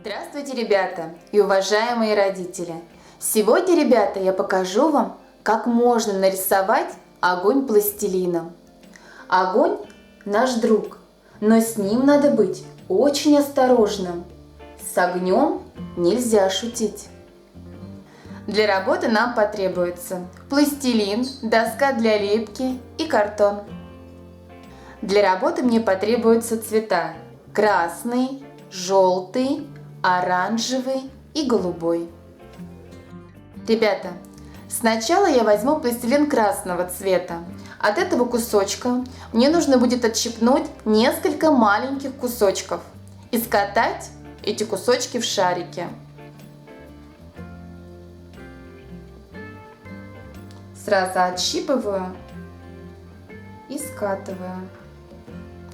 Здравствуйте, ребята и уважаемые родители! Сегодня, ребята, я покажу вам, как можно нарисовать огонь пластилином. Огонь наш друг, но с ним надо быть очень осторожным. С огнем нельзя шутить. Для работы нам потребуется пластилин, доска для лепки и картон. Для работы мне потребуются цвета красный, желтый, оранжевый и голубой. Ребята, сначала я возьму пластилин красного цвета. От этого кусочка мне нужно будет отщипнуть несколько маленьких кусочков и скатать эти кусочки в шарики. Сразу отщипываю и скатываю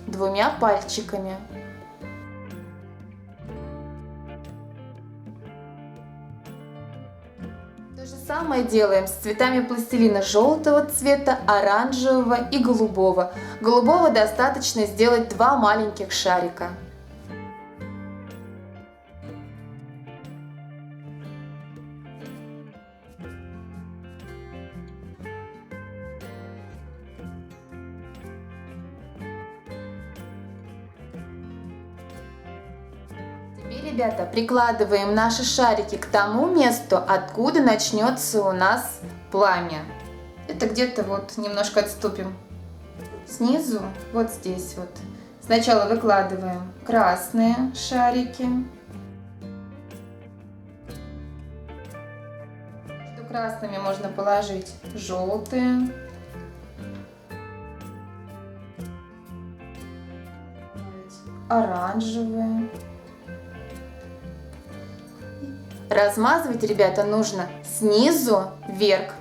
двумя пальчиками. То же самое делаем с цветами пластилина желтого цвета, оранжевого и голубого. Голубого достаточно сделать два маленьких шарика. Теперь, ребята, прикладываем наши шарики к тому месту, откуда начнется у нас пламя. Это где-то вот немножко отступим. Снизу, вот здесь вот. Сначала выкладываем красные шарики. Между красными можно положить желтые. Оранжевые. Размазывать, ребята, нужно снизу вверх.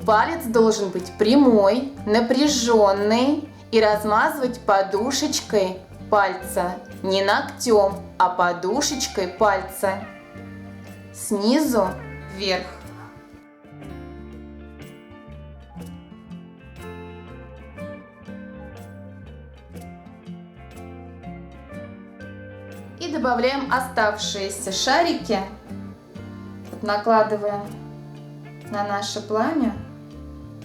Палец должен быть прямой, напряженный и размазывать подушечкой пальца. Не ногтем, а подушечкой пальца. Снизу вверх. И добавляем оставшиеся шарики, вот накладываем на наше пламя.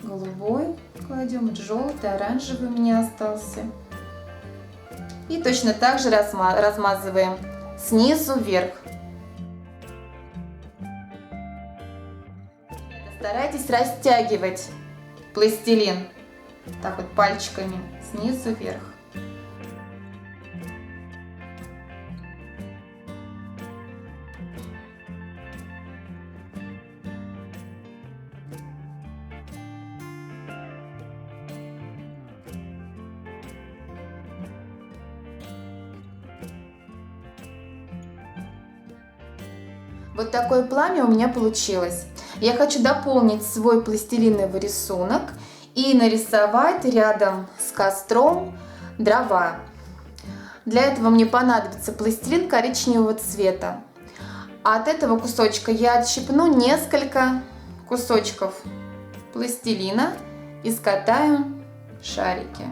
Голубой кладем, желтый, оранжевый у меня остался. И точно так же размазываем снизу вверх. Старайтесь растягивать пластилин так вот пальчиками снизу вверх. Вот такое пламя у меня получилось. Я хочу дополнить свой пластилиновый рисунок и нарисовать рядом с костром дрова. Для этого мне понадобится пластилин коричневого цвета. От этого кусочка я отщипну несколько кусочков пластилина и скатаю шарики.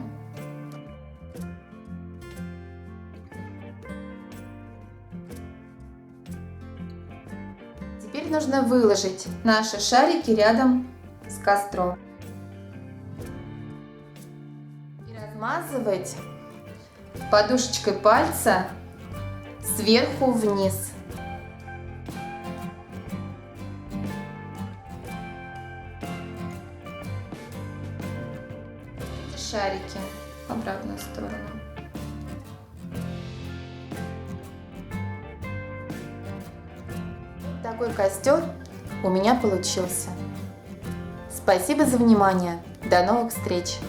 Теперь нужно выложить наши шарики рядом с костром и размазывать подушечкой пальца сверху вниз. Эти шарики в обратную сторону. Такой костер у меня получился. Спасибо за внимание. До новых встреч!